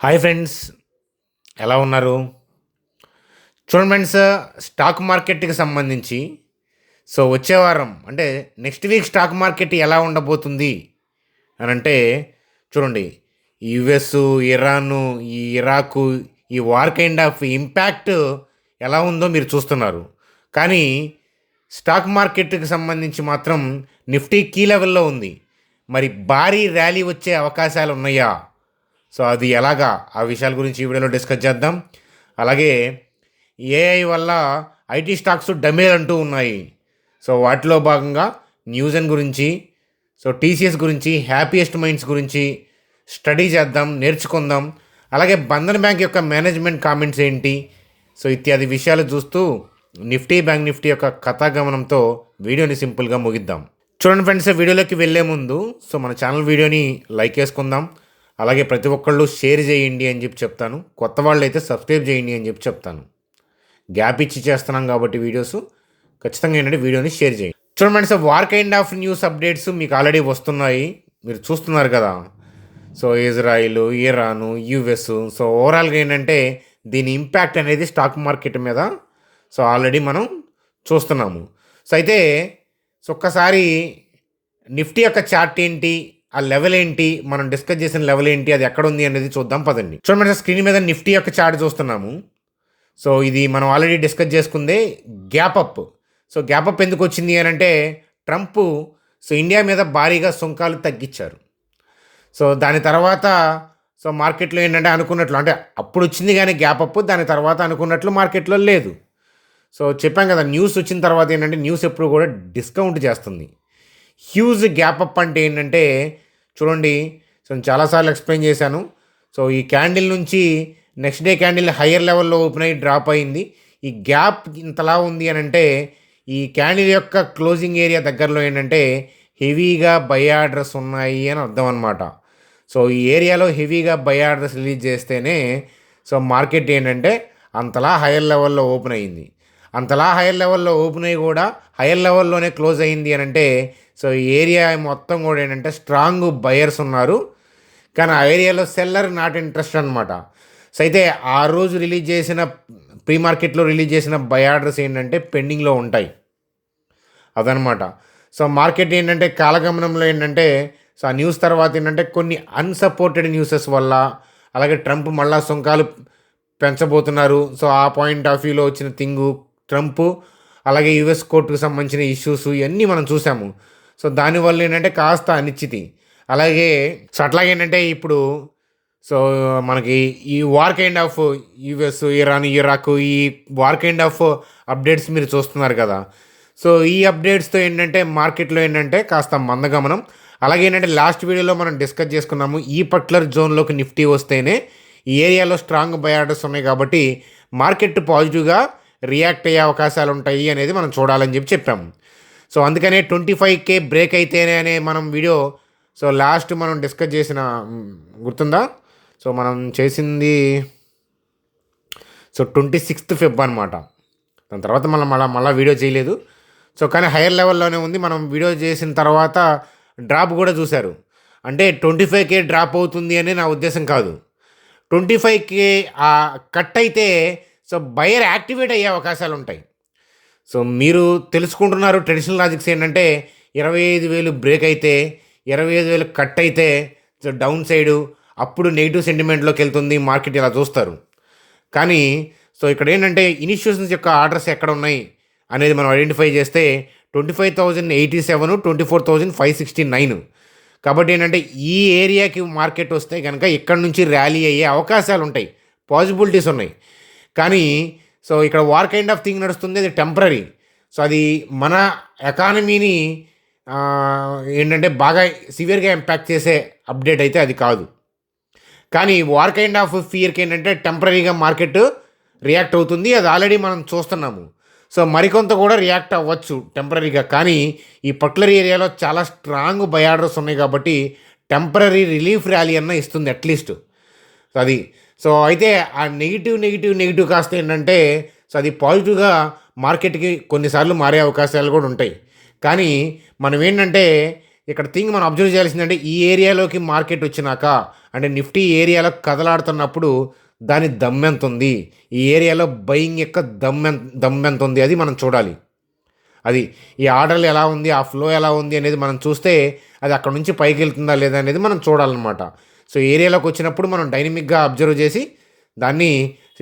Hi friends, ఎలా ఉన్నారు? చూడండి ఫ్రెండ్స్, స్టాక్ మార్కెట్‌కి సంబంధించి వచ్చే వారం అంటే నెక్స్ట్ వీక్ స్టాక్ మార్కెట్ ఎలా ఉండబోతుంది అనంటే చూడండి. యూఎస్, ఇరాను, ఈ ఇరాకు, ఈ వార్ కైండ్ ఆఫ్ ఇంపాక్ట్ ఎలా ఉందో మీరు చూస్తున్నారు. కానీ స్టాక్ మార్కెట్‌కి సంబంధించి మాత్రం నిఫ్టీ కీ లెవెల్‌లో ఉంది. మరి భారీ ర్యాలీ వచ్చే అవకాశాలున్నాయా? అది ఎలాగా? ఆ విషయాల గురించి ఈ వీడియోలో డిస్కస్ చేద్దాం. అలాగే ఏఐ వల్ల ఐటీ స్టాక్స్ డమేజ్ అంటూ ఉన్నాయి. వాటిలో భాగంగా న్యూజెన్ గురించి, టీసీఎస్ గురించి, హ్యాపీయెస్ట్ మైండ్స్ గురించి స్టడీ చేద్దాం, నేర్చుకుందాం. అలాగే బంధన్ బ్యాంక్ యొక్క మేనేజ్మెంట్ కామెంట్స్ ఏంటి, ఇత్యాది విషయాలు చూస్తూ నిఫ్టీ, బ్యాంక్ నిఫ్టీ యొక్క కథాగమనంతో వీడియోని సింపుల్గా ముగిద్దాం. చూడండి ఫ్రెండ్స్, వీడియోలోకి వెళ్ళే ముందు మన ఛానల్ వీడియోని లైక్ చేసుకుందాం. అలాగే ప్రతి ఒక్కళ్ళు షేర్ చేయండి అని చెప్పి చెప్తాను. కొత్త వాళ్ళు అయితే సబ్స్క్రైబ్ చేయండి అని చెప్పి చెప్తాను. గ్యాప్ ఇచ్చి చేస్తున్నాం కాబట్టి వీడియోస్ ఖచ్చితంగా ఏంటంటే వీడియోని షేర్ చేయండి. చూడండి sir, war kind of news updates మీకు ఆల్రెడీ వస్తున్నాయి, మీరు చూస్తున్నారు కదా. ఇజ్రాయిల్, ఇరాను, యూఎస్, ఓవరాల్గా ఏంటంటే దీని ఇంపాక్ట్ అనేది స్టాక్ మార్కెట్ మీద ఆల్రెడీ మనం చూస్తున్నాము. అయితే ఒక్కసారి నిఫ్టీ యొక్క చార్ట్ ఏంటి, ఆ లెవెల్ ఏంటి, మనం డిస్కస్ చేసిన లెవెల్ ఏంటి, అది ఎక్కడ ఉంది అనేది చూద్దాం పదండి. చూడండి స్క్రీన్ మీద నిఫ్టీ యొక్క చార్ట్ చూస్తున్నాము. ఇది మనం ఆల్రెడీ డిస్కస్ చేసుకుందే గ్యాప్ అప్. గ్యాప్ అప్ ఎందుకు వచ్చింది అని అంటే ట్రంప్ ఇండియా మీద భారీగా సుంకాలు తగ్గించారు. దాని తర్వాత మార్కెట్లో ఏంటంటే అనుకున్నట్లు, అంటే అప్పుడు వచ్చింది కానీ గ్యాప్ అప్, దాని తర్వాత అనుకున్నట్లు మార్కెట్లో లేదు. చెప్పాం కదా, న్యూస్ వచ్చిన తర్వాత ఏంటంటే న్యూస్ ఎప్పుడు కూడా డిస్కౌంట్ చేస్తుంది. హ్యూజ్ గ్యాప్ అప్ అంటే ఏంటంటే చూడండి, చాలాసార్లు ఎక్స్ప్లెయిన్ చేశాను. ఈ క్యాండిల్ నుంచి నెక్స్ట్ డే క్యాండిల్ హయ్యర్ లెవెల్లో ఓపెన్ అయ్యి డ్రాప్ అయింది. ఈ గ్యాప్ ఇంతలా ఉంది అని అంటే ఈ క్యాండిల్ యొక్క క్లోజింగ్ ఏరియా దగ్గరలో ఏంటంటే హెవీగా బై ఆర్డర్స్ ఉన్నాయి అని అర్థం అనమాట. ఈ ఏరియాలో హెవీగా బై ఆర్డర్స్ రిలీజ్ చేస్తేనే మార్కెట్ ఏంటంటే అంతలా హయ్యర్ లెవెల్లో ఓపెన్ అయ్యింది. అంతలా హయ్యర్ లెవెల్లో ఓపెన్ అయ్యి కూడా హయ్యర్ లెవెల్లోనే క్లోజ్ అయ్యింది అని అంటే ఈ ఏరియా మొత్తం కూడా ఏంటంటే స్ట్రాంగ్ బయర్స్ ఉన్నారు, కానీ ఆ ఏరియాలో సెల్లర్ నాట్ ఇంట్రెస్ట్ అనమాట. అయితే ఆ రోజు రిలీజ్ చేసిన ప్రీ మార్కెట్లో రిలీజ్ చేసిన బై ఆర్డర్స్ ఏంటంటే పెండింగ్లో ఉంటాయి అదనమాట. మార్కెట్ ఏంటంటే కాలగమనంలో ఏంటంటే ఆ న్యూస్ తర్వాత ఏంటంటే కొన్ని అన్సపోర్టెడ్ న్యూసెస్ వల్ల, అలాగే ట్రంప్ మళ్ళా సుంకాలు పెంచబోతున్నారు. ఆ పాయింట్ ఆఫ్ వ్యూలో వచ్చిన థింగు ట్రంప్, అలాగే యుఎస్ కోర్టుకు సంబంధించిన ఇష్యూస్ ఇవన్నీ మనం చూసాము. దానివల్ల ఏంటంటే కాస్త అనిశ్చితి. అలాగే అట్లాగే ఏంటంటే ఇప్పుడు మనకి ఈ war kind of US, Iran, Iraq, ఈ వార్ కైండ్ ఆఫ్ అప్డేట్స్ మీరు చూస్తున్నారు కదా. ఈ అప్డేట్స్తో ఏంటంటే మార్కెట్లో ఏంటంటే కాస్త మందగమనం. అలాగే ఏంటంటే లాస్ట్ వీడియోలో మనం డిస్కస్ చేసుకున్నాము, ఈ పర్టికులర్ జోన్లోకి నిఫ్టీ వస్తేనే ఈ ఏరియాలో స్ట్రాంగ్ బై ఆర్డర్స్ ఉన్నాయి కాబట్టి మార్కెట్ పాజిటివ్గా రియాక్ట్ అయ్యే అవకాశాలు ఉంటాయి అనేది మనం చూడాలని చెప్పాము. అందుకనే 25K బ్రేక్ అయితేనే అనే మనం వీడియో లాస్ట్ మనం డిస్కస్ చేసిన గుర్తుందా. మనం చేసింది 26th Feb అనమాట. దాని తర్వాత మళ్ళీ వీడియో చేయలేదు. కానీ హైయర్ లెవెల్లోనే ఉంది. మనం వీడియో చేసిన తర్వాత డ్రాప్ కూడా చూశారు. అంటే 25K డ్రాప్ అవుతుంది అని నా ఉద్దేశం కాదు. 25K కట్ అయితే బయర్ యాక్టివేట్ అయ్యే అవకాశాలు ఉంటాయి. మీరు తెలుసుకుంటున్నారు ట్రెడిషనల్ లాజిక్స్ ఏంటంటే 25,000 బ్రేక్ అయితే, 25,000 కట్ అయితే డౌన్ సైడు అప్పుడు నెగిటివ్ సెంటిమెంట్లోకి వెళ్తుంది మార్కెట్, ఇలా చూస్తారు. కానీ ఇక్కడ ఏంటంటే ఇనిషియేషన్స్ యొక్క ఆర్డర్స్ ఎక్కడ ఉన్నాయి అనేది మనం ఐడెంటిఫై చేస్తే 25,087, 24,569. కాబట్టి ఏంటంటే ఈ ఏరియాకి మార్కెట్ వస్తే కనుక ఇక్కడ నుంచి ర్యాలీ అయ్యే అవకాశాలు ఉంటాయి, పాసిబిలిటీస్ ఉన్నాయి. కానీ ఇక్కడ వార్ కైండ్ ఆఫ్ థింగ్ నడుస్తుంది, అది టెంపరీ. అది మన ఎకానమీని ఏంటంటే బాగా సివియర్గా ఇంపాక్ట్ చేసే అప్డేట్ అయితే అది కాదు. కానీ వార్ కైండ్ ఆఫ్ ఫియర్కి ఏంటంటే టెంపరీగా మార్కెట్ రియాక్ట్ అవుతుంది, అది ఆల్రెడీ మనం చూస్తున్నాము. మరికొంత కూడా రియాక్ట్ అవ్వచ్చు టెంపరీగా. కానీ ఈ పర్టికులర్ ఏరియాలో చాలా స్ట్రాంగ్ బై ఆర్డర్స్ ఉన్నాయి కాబట్టి టెంపరీ రిలీఫ్ ర్యాలీ అన్న ఇస్తుంది అట్లీస్ట్ అది. అయితే ఆ నెగిటివ్ కాస్త ఏంటంటే అది పాజిటివ్గా మార్కెట్కి కొన్నిసార్లు మారే అవకాశాలు కూడా ఉంటాయి. కానీ మనం ఏంటంటే ఇక్కడ థింగ్ మనం అబ్జర్వ్ చేయాల్సిందంటే ఈ ఏరియాలోకి మార్కెట్ వచ్చినాక అంటే నిఫ్టీ ఏరియాలో కదలాడుతున్నప్పుడు దాని దమ్మెంత ఉంది, ఈ ఏరియాలో బయింగ్ యొక్క దమ్మెంత ఉంది, అది మనం చూడాలి. అది ఈ ఆర్డర్లు ఎలా ఉంది, ఆ ఫ్లో ఎలా ఉంది అనేది మనం చూస్తే అది అక్కడ నుంచి పైకి వెళ్తుందా లేదా అనేది మనం చూడాలన్నమాట. సో ఏరియాలోకి వచ్చినప్పుడు మనం డైనమిక్గా అబ్జర్వ్ చేసి దాన్ని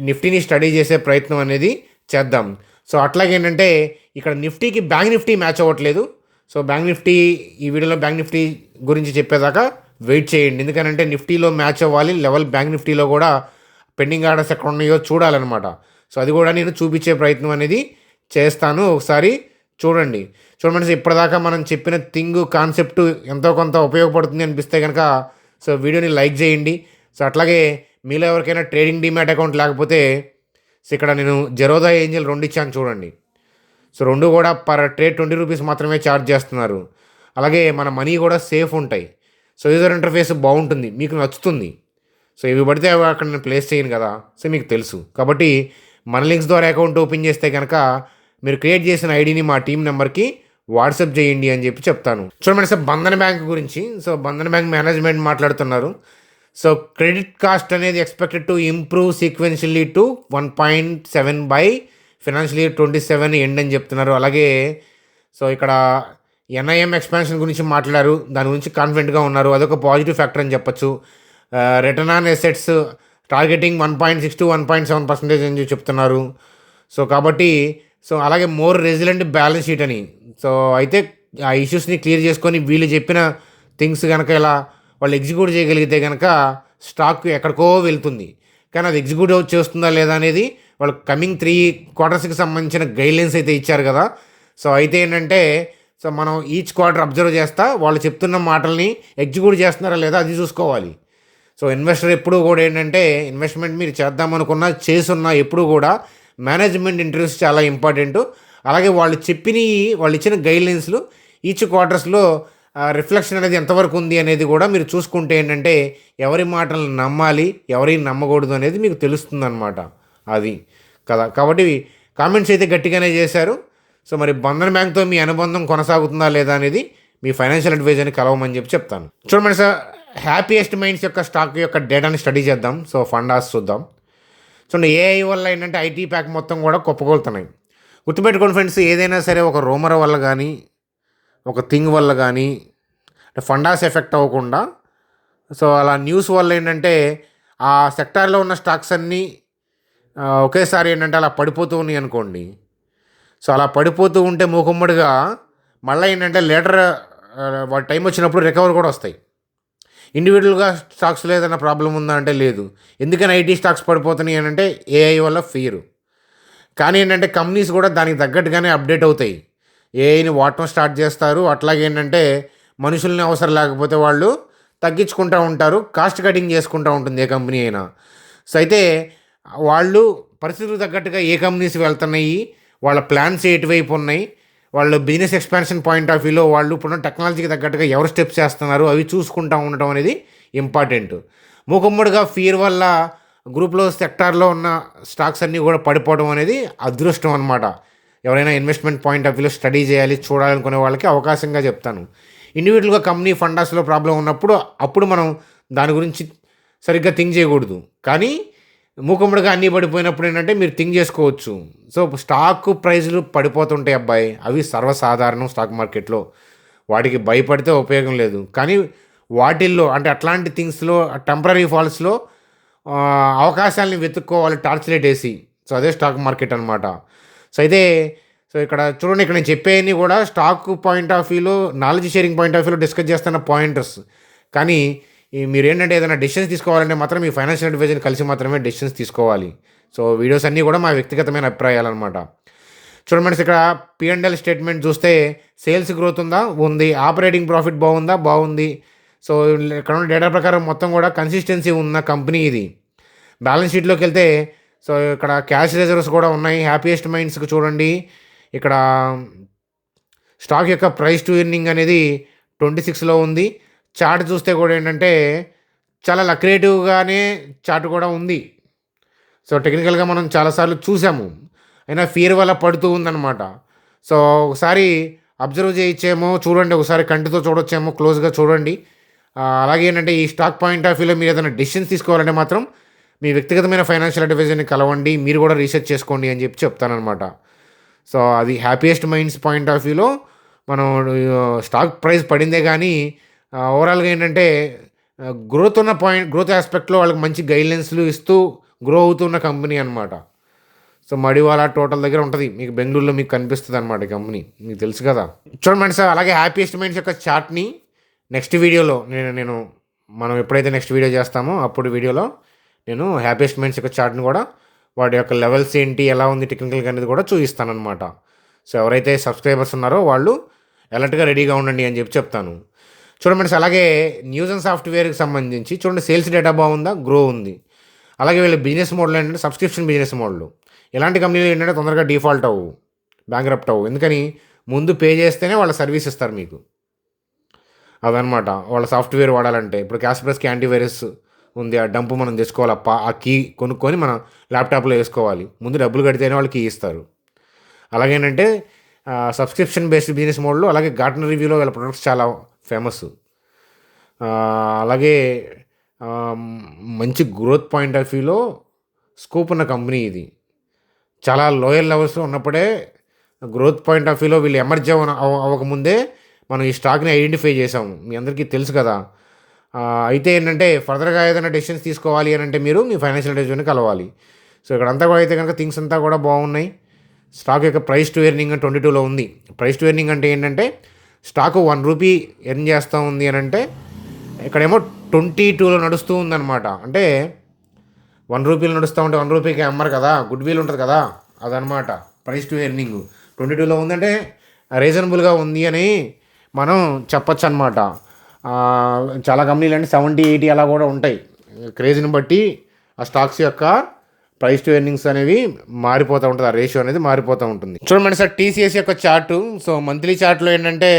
నిఫ్టీని స్టడీ చేసే ప్రయత్నం అనేది చేద్దాం. సో అట్లాగే ఏంటంటే ఇక్కడ నిఫ్టీకి బ్యాంక్ నిఫ్టీ మ్యాచ్ అవ్వట్లేదు. సో బ్యాంక్ నిఫ్టీ ఈ వీడియోలో బ్యాంక్ నిఫ్టీ గురించి చెప్పేదాకా వెయిట్ చేయండి. ఎందుకంటే నిఫ్టీలో మ్యాచ్ అవ్వాలి లెవెల్, బ్యాంక్ నిఫ్టీలో కూడా పెండింగ్ ఆర్డర్స్ ఎక్కడ ఉన్నాయో చూడాలన్నమాట. సో అది కూడా నేను చూపించే ప్రయత్నం అనేది చేస్తాను. ఒకసారి చూడండి. చూడండి, ఇప్పటిదాకా మనం చెప్పిన థింగ్ కాన్సెప్ట్ ఎంతో కొంత ఉపయోగపడుతుంది అనిపిస్తే కనుక సో వీడియోని లైక్ చేయండి. సో అట్లాగే మీలో ఎవరికైనా ట్రేడింగ్ డీమ్యాట్ అకౌంట్ లేకపోతే సో ఇక్కడ నేను జెరోదా ఏంజల్ 2 ఇచ్చాను చూడండి. సో 2 కూడా పర్ ట్రేడ్ 20 రూపీస్ మాత్రమే ఛార్జ్ చేస్తున్నారు. అలాగే మన మనీ కూడా సేఫ్ ఉంటాయి. సో యూజర్ ఇంటర్ఫేస్ బాగుంటుంది, మీకు నచ్చుతుంది. సో ఇవి పడితే అక్కడ నేను ప్లేస్ చేయను కదా, సో మీకు తెలుసు. కాబట్టి మన లింక్స్ ద్వారా అకౌంట్ ఓపెన్ చేస్తే కనుక మీరు క్రియేట్ చేసిన ఐడిని మా టీం నెంబర్కి వాట్సాప్ చేయండి అని చెప్పి చెప్తాను. చూడండి సార్, బంధన్ బ్యాంక్ గురించి. సో బంధన్ బ్యాంక్ మేనేజ్మెంట్ మాట్లాడుతున్నారు. సో క్రెడిట్ కాస్ట్ అనేది expected to improve sequentially to 1.7 by financial year 27 end అని చెప్తున్నారు. అలాగే సో ఇక్కడ ఎన్ఐఎం ఎక్స్పాన్షన్ గురించి మాట్లాడారు, దాని గురించి కాన్ఫిడెంట్గా ఉన్నారు, అదొక పాజిటివ్ ఫ్యాక్టర్ అని చెప్పొచ్చు. Return on assets targeting 1.6 to 1.7% అని చెప్తున్నారు. సో కాబట్టి సో అలాగే మోర్ రెసిలెంట్ బ్యాలెన్స్ షీట్ అని. సో అయితే ఆ ఇష్యూస్ని క్లియర్ చేసుకొని వీళ్ళు చెప్పిన థింగ్స్ కనుక ఇలా వాళ్ళు ఎగ్జిక్యూట్ చేయగలిగితే కనుక స్టాక్ ఎక్కడికో వెళ్తుంది. కానీ అది ఎగ్జిక్యూట్ చేస్తుందా లేదా అనేది వాళ్ళు కమింగ్ 3 క్వార్టర్స్కి సంబంధించిన గైడ్లైన్స్ అయితే ఇచ్చారు కదా. సో అయితే ఏంటంటే సో మనం ఈచ్ క్వార్టర్ అబ్జర్వ్ చేస్తా వాళ్ళు చెప్తున్న మాటల్ని ఎగ్జిక్యూట్ చేస్తున్నారా లేదా అది చూసుకోవాలి. సో ఇన్వెస్టర్ ఎప్పుడు కూడా ఏంటంటే ఇన్వెస్ట్మెంట్ మీరు చేద్దామనుకున్నా చేసున్నా ఎప్పుడు కూడా మేనేజ్మెంట్ ఇంటర్వ్యూస్ చాలా ఇంపార్టెంట్. అలాగే వాళ్ళు ఇచ్చిన గైడ్లైన్స్లు ఈచ్ క్వార్టర్స్లో రిఫ్లెక్షన్ అనేది ఎంతవరకు ఉంది అనేది కూడా మీరు చూసుకుంటే ఏంటంటే ఎవరి మాటలను నమ్మాలి, ఎవరిని నమ్మకూడదు అనేది మీకు తెలుస్తుందన్నమాట. అది కదా. కాబట్టి కామెంట్స్ అయితే గట్టిగానే చేశారు. సో మరి బంధన్ బ్యాంక్తో మీ అనుబంధం కొనసాగుతుందా లేదా అనేది మీ ఫైనాన్షియల్ అడ్వైజర్ని కలవమని చెప్తాను. చూడండి సార్, హ్యాపీయెస్ట్ మైండ్స్ యొక్క స్టాక్ యొక్క డేటాని స్టడీ చేద్దాం. సో ఫండాస్ చూద్దాం. చూడండి, ఏఐ వల్ల ఏంటంటే ఐటీ ప్యాక్ మొత్తం కూడా కుప్పకొలుతున్నాయి. గుర్తుపెట్టుకోండి ఫ్రెండ్స్, ఏదైనా సరే ఒక రూమర్ వల్ల కానీ ఒక థింగ్ వల్ల కానీ ఫండాస్ ఎఫెక్ట్ అవ్వకుండా సో అలా న్యూస్ వల్ల ఏంటంటే ఆ సెక్టార్లో ఉన్న స్టాక్స్ అన్నీ ఒకేసారి ఏంటంటే అలా పడిపోతూ ఉన్నాయి అనుకోండి. సో అలా పడిపోతూ ఉంటే మూకుమ్మడిగా మళ్ళీ ఏంటంటే లేటర్ వాటి టైం వచ్చినప్పుడు రికవర్ కూడా వస్తాయి. ఇండివిజువల్గా స్టాక్స్లో ఏదైనా ప్రాబ్లం ఉందా అంటే లేదు. ఎందుకని ఐటీ స్టాక్స్ పడిపోతున్నాయి అని అంటే ఏఐ వల్ల ఫియర్. కానీ ఏంటంటే కంపెనీస్ కూడా దానికి తగ్గట్టుగానే అప్డేట్ అవుతాయి, ఏఐని వాడటం స్టార్ట్ చేస్తారు. అట్లాగే ఏంటంటే మనుషుల్ని అవసరం లేకపోతే వాళ్ళు తగ్గించుకుంటూ ఉంటారు, కాస్ట్ కటింగ్ చేసుకుంటూ ఉంటుంది ఏ కంపెనీ అయినా. సో అయితే వాళ్ళు పరిస్థితులకు తగ్గట్టుగా ఏ కంపెనీస్ వెళ్తున్నాయి, వాళ్ళ ప్లాన్స్ ఎటువైపు ఉన్నాయి, వాళ్ళు బిజినెస్ ఎక్స్పాన్షన్ పాయింట్ ఆఫ్ వ్యూలో వాళ్ళు ఇప్పుడు టెక్నాలజీకి తగ్గట్టుగా ఎవరు స్టెప్స్ చేస్తున్నారు అవి చూసుకుంటూ ఉండటం అనేది ఇంపార్టెంట్. మూకుమ్మడిగా ఫియర్ వల్ల గ్రూప్లో సెక్టార్లో ఉన్న స్టాక్స్ అన్నీ కూడా పడిపోవడం అనేది అదృష్టం అనమాట. ఎవరైనా ఇన్వెస్ట్మెంట్ పాయింట్ ఆఫ్ వ్యూలో స్టడీ చేయాలి, చూడాలనుకునే వాళ్ళకి అవకాశంగా చెప్తాను. ఇండివిజువల్గా కంపెనీ ఫండాస్లో ప్రాబ్లం ఉన్నప్పుడు అప్పుడు మనం దాని గురించి సరిగ్గా థింక్ చేయకూడదు. కానీ మూకుమ్మడిగా అన్నీ పడిపోయినప్పుడు ఏంటంటే మీరు థింక్ చేసుకోవచ్చు. సో స్టాక్ ప్రైజ్లు పడిపోతుంటాయి అబ్బాయి, అవి సర్వసాధారణం స్టాక్ మార్కెట్లో, వాటికి భయపడితే ఉపయోగం లేదు. కానీ వాటిల్లో అంటే అట్లాంటి థింగ్స్లో టెంపరీ ఫాల్స్లో అవకాశాలని వెతుక్కోవాలి టార్చ్ లైట్ వేసి. సో అదే స్టాక్ మార్కెట్ అనమాట. సో అయితే సో ఇక్కడ చూడండి, ఇక్కడ నేను చెప్పేవన్నీ కూడా స్టాక్ పాయింట్ ఆఫ్ వ్యూలో నాలెడ్జ్ షేరింగ్ పాయింట్ ఆఫ్ వ్యూలో డిస్కస్ చేస్తున్న పాయింటర్స్. కానీ మీరు ఏంటంటే ఏదైనా డెసిషన్స్ తీసుకోవాలంటే మాత్రం మీ ఫైనాన్షియల్ అడ్వైజర్ని కలిసి మాత్రమే డెసిషన్స్ తీసుకోవాలి. సో వీడియోస్ అన్నీ కూడా మా వ్యక్తిగతమైన అభిప్రాయాలు అనమాట. చూడండి, ఇక్కడ P&L స్టేట్మెంట్ చూస్తే సేల్స్ గ్రోత్ ఉందా, ఉంది. ఆపరేటింగ్ ప్రాఫిట్ బాగుందా, బాగుంది. సో ఇక్కడ ఉన్న డేటా ప్రకారం మొత్తం కూడా కన్సిస్టెన్సీ ఉన్న కంపెనీ ఇది. బ్యాలెన్స్ షీట్లోకి వెళ్తే సో ఇక్కడ క్యాష్ రిజర్వ్స్ కూడా ఉన్నాయి. హ్యాపీయెస్ట్ మైండ్స్కి చూడండి, ఇక్కడ స్టాక్ యొక్క ప్రైస్ టు ఎర్నింగ్ అనేది 26లో ఉంది. చార్ట్ చూస్తే కూడా ఏంటంటే చాలా లక్రేటివ్గానే చార్ట్ కూడా ఉంది. సో టెక్నికల్గా మనం చాలాసార్లు చూసాము, అయినా ఫియర్ వల్ల పడుతూ ఉందన్నమాట. సో ఒకసారి అబ్జర్వ్ చేయొచ్చేమో, చూడండి ఒకసారి కంటితో చూడొచ్చేమో, క్లోజ్గా చూడండి. అలాగే ఏంటంటే ఈ స్టాక్ పాయింట్ ఆఫ్ వ్యూలో మీరు ఏదైనా డెసిషన్స్ తీసుకోవాలంటే మాత్రం మీ వ్యక్తిగతమైన ఫైనాన్షియల్ అడ్వైజర్ని కలవండి, మీరు కూడా రీసెర్చ్ చేసుకోండి అని చెప్పి చెప్తానమాట. సో అది హ్యాపీయెస్ట్ మైండ్స్ పాయింట్ ఆఫ్ వ్యూలో మనం స్టాక్ ప్రైస్ పడిందే కానీ ఓవరాల్గా ఏంటంటే గ్రోత్ ఆస్పెక్ట్లో వాళ్ళకి మంచి గైడ్లైన్స్లు ఇస్తూ గ్రో అవుతున్న కంపెనీ అనమాట. సో మడివాలా టోటల్ దగ్గర ఉంటుంది, మీకు బెంగళూరులో మీకు కనిపిస్తుంది అనమాట ఈ కంపెనీ, మీకు తెలుసు కదా. చూడండి సార్, అలాగే హ్యాపీయెస్ట్ మైండ్స్ యొక్క చార్ట్ని నెక్స్ట్ వీడియోలో నేను మనం ఎప్పుడైతే నెక్స్ట్ వీడియో చేస్తామో అప్పుడు వీడియోలో నేను హ్యాపీయెస్ట్ మైండ్స్ యొక్క చార్ట్ని కూడా వాటి యొక్క లెవెల్స్ ఏంటి, ఎలా ఉంది టెక్నికల్గా అనేది కూడా చూపిస్తానమాట. సో ఎవరైతే సబ్స్క్రైబర్స్ ఉన్నారో వాళ్ళు అలర్ట్గా రెడీగా ఉండండి అని చెప్పి చెప్తాను. చూడండి సార్, అలాగే న్యూస్ అండ్ సాఫ్ట్వేర్కి సంబంధించి చూడండి, సేల్స్ డేటా బాగుందా, గ్రో ఉంది. అలాగే వీళ్ళ బిజినెస్ మోడల్ ఏంటంటే సబ్స్క్రిప్షన్ బిజినెస్ మోడల్. ఇలాంటి కంపెనీలు ఏంటంటే తొందరగా డిఫాల్ట్ అవ్వు, బ్యాంక్రప్ట్ అవ్వు, ఎందుకని ముందు పే చేస్తేనే వాళ్ళ సర్వీస్ ఇస్తారు మీకు. అదనమాట వాళ్ళ సాఫ్ట్వేర్ వాడాలంటే. ఇప్పుడు క్యాస్ప్రెస్కి యాంటీవైరస్ ఉంది, ఆ డంప్ మనం తెచ్చుకోవాలి, ఆ కీ కొనుక్కొని మన ల్యాప్టాప్లో వేసుకోవాలి, ముందు డబ్బులు కడితేనే వాళ్ళు కీ ఇస్తారు. అలాగేంటంటే సబ్స్క్రిప్షన్ బేస్డ్ బిజినెస్ మోడల్. అలాగే గార్టనర్ రివ్యూలో వీళ్ళ ప్రొడక్ట్స్ చాలా ఫేమస్. అలాగే మంచి గ్రోత్ పాయింట్ ఆఫ్ వ్యూలో స్కోప్ ఉన్న కంపెనీ ఇది. చాలా లోయర్ లెవెల్స్లో ఉన్నప్పుడే గ్రోత్ పాయింట్ ఆఫ్ వ్యూలో వీళ్ళు ఎమర్జ్ అవ్వకముందే మనం ఈ స్టాక్ని ఐడెంటిఫై చేసాము, మీ అందరికీ తెలుసు కదా. అయితే ఏంటంటే ఫర్దర్గా ఏదైనా డెసిషన్స్ తీసుకోవాలి అని అంటే మీరు మీ ఫైనాన్షియల్ అడ్వైజర్ని కలవాలి. సో ఇక్కడంతా కూడా అయితే కనుక థింగ్స్ అంతా కూడా బాగున్నాయి. స్టాక్ యొక్క ప్రైస్ టు ఎర్నింగ్ 22లో ఉంది. ప్రైస్ టు ఎర్నింగ్ అంటే ఏంటంటే స్టాక్ 1 రూపీ ఎర్న్ చేస్తూ ఉంది అని అంటే ఇక్కడేమో 22లో నడుస్తూ ఉందన్నమాట. అంటే 1 రూపీలో నడుస్తూ ఉంటే 1 రూపీకి అమ్మరు కదా, గుడ్ విల్ ఉంటుంది కదా, అదనమాట ప్రైస్ టు ఎర్నింగ్. 22లో ఉందంటే రీజనబుల్గా ఉంది అని మనం చెప్పచ్చు అనమాట. చాలా కంపెనీలు అంటే 70-80 అలా కూడా ఉంటాయి. క్రేజ్ని బట్టి ఆ స్టాక్స్ యొక్క ప్రైస్ టు ఎర్నింగ్స్ అనేవి మారిపోతూ ఉంటుంది, ఆ రేషియో అనేది మారిపోతూ ఉంటుంది. చూడండి సార్, టీసీఎస్ యొక్క చార్టు. సో మంత్లీ చార్ట్లో ఏంటంటే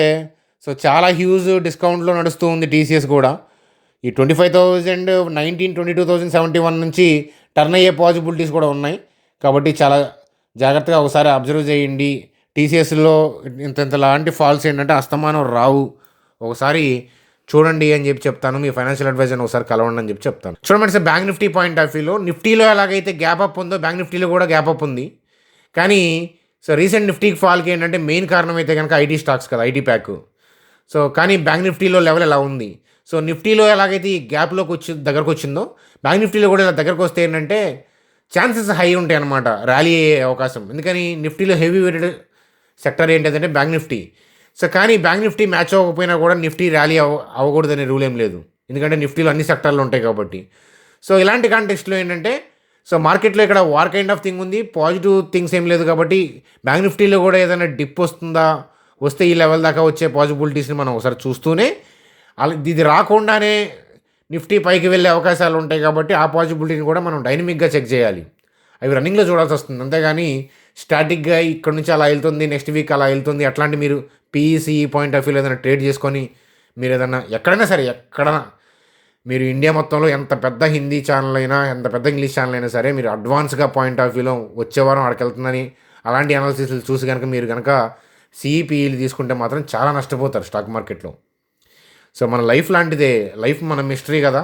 సో చాలా హ్యూజ్ డిస్కౌంట్లో నడుస్తూ ఉంది టీసీఎస్ కూడా. ఈ 25,000 22,071 నుంచి టర్న్ అయ్యే పాసిబిలిటీస్ కూడా ఉన్నాయి. కాబట్టి చాలా జాగ్రత్తగా ఒకసారి అబ్జర్వ్ చేయండి. టీసీఎస్లో ఇంతలాంటి ఫాల్స్ ఏంటంటే అస్తమానం రావు, ఒకసారి చూడండి అని చెప్పి చెప్తాను. మీ ఫైనాన్షియల్ అడ్వైజర్ని ఒకసారి కలవండి అని చెప్పి చెప్తాను. చూడండి sir, bank Nifty point of వ్యూలో నిఫ్టీలో ఎలాగైతే గ్యాప్ అప్ ఉందో బ్యాంక్ నిఫ్టీలో కూడా గ్యాప్ అప్ ఉంది. కానీ సో రీసెంట్ నిఫ్టీకి ఫాల్కి ఏంటంటే మెయిన్ కారణం అయితే కనుక ఐటీ స్టాక్స్ కదా, ఐటీ ప్యాక్. సో కానీ బ్యాంక్ నిఫ్టీలో లెవెల్ ఎలా ఉంది, సో నిఫ్టీలో ఎలాగైతే ఈ గ్యాప్లోకి దగ్గరకు వచ్చిందో బ్యాంక్ నిఫ్టీలో కూడా ఇలా దగ్గరకు వస్తే ఏంటంటే ఛాన్సెస్ హై ఉంటాయి అన్నమాట, ర్యాలీ అయ్యే అవకాశం. ఎందుకని నిఫ్టీలో హెవీ వెయిటెడ్ సెక్టర్ ఏంటంటే బ్యాంక్ నిఫ్టీ. సో కానీ బ్యాంక్ నిఫ్టీ మ్యాచ్ అవ్వకపోయినా కూడా నిఫ్టీ ర్యాలీ అవ్వకూడదనే రూల్ ఏం లేదు, ఎందుకంటే నిఫ్టీలో అన్ని సెక్టర్లు ఉంటాయి కాబట్టి. సో ఇలాంటి కాంటెక్స్ట్లో ఏంటంటే సో మార్కెట్లో ఇక్కడ వార్ కైండ్ ఆఫ్ థింగ్ ఉంది, పాజిటివ్ థింగ్స్ ఏం లేదు. కాబట్టి బ్యాంక్ నిఫ్టీలో కూడా ఏదైనా డిప్ వస్తే ఈ లెవెల్ దాకా వచ్చే పాసిబిలిటీస్ని మనం ఒకసారి చూస్తూనే ఇది రాకుండానే నిఫ్టీ పైకి వెళ్ళే అవకాశాలు ఉంటాయి. కాబట్టి ఆ పాసిబిలిటీని కూడా మనం డైనమిక్గా చెక్ చేయాలి, అవి రన్నింగ్లో చూడాల్సి వస్తుంది. అంతేగాని స్టాటిక్గా ఇక్కడ నుంచి అలా వెళ్తుంది, నెక్స్ట్ వీక్ అలా వెళ్తుంది, అట్లాంటి మీరు పీఈసీ పాయింట్ ఆఫ్ వ్యూలో ఏదైనా ట్రేడ్ చేసుకొని మీరు ఏదైనా ఎక్కడైనా సరే మీరు ఇండియా మొత్తంలో ఎంత పెద్ద హిందీ ఛానల్ అయినా ఎంత పెద్ద ఇంగ్లీష్ ఛానల్ అయినా సరే మీరు అడ్వాన్స్గా పాయింట్ ఆఫ్ వ్యూలో వచ్చే వారం అక్కడికి వెళ్తుందని అలాంటి అనాలిసిస్లు చూసి కనుక మీరు కనుక సిఈపీఈలు తీసుకుంటే మాత్రం చాలా నష్టపోతారు స్టాక్ మార్కెట్లో. సో మన లైఫ్ లాంటిదే, లైఫ్ మన మిస్టరీ కదా.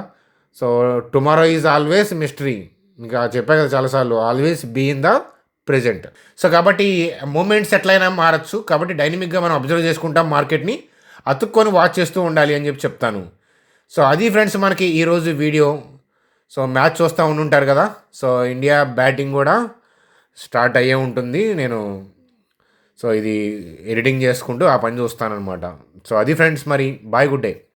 So tomorrow is always mystery, ఇంకా చెప్పా కదా చాలాసార్లు, always be in the present. So కాబట్టి మూమెంట్స్ ఎట్లయినా మారచ్చు, కాబట్టి డైనమిక్గా మనం అబ్జర్వ్ చేసుకుంటాం, మార్కెట్ని అతుక్కొని వాచ్ చేస్తూ ఉండాలి అని చెప్పి చెప్తాను. సో అది ఫ్రెండ్స్ మనకి ఈరోజు వీడియో. సో మ్యాచ్ చూస్తూ ఉండుంటారు కదా, సో ఇండియా బ్యాటింగ్ కూడా స్టార్ట్ అయ్యే ఉంటుంది. నేను సో ఇది ఎడిటింగ్ చేసుకుంటూ ఆ పని చూస్తానన్నమాట. సో అది ఫ్రెండ్స్, మరి బాయ్, గుడ్ డే.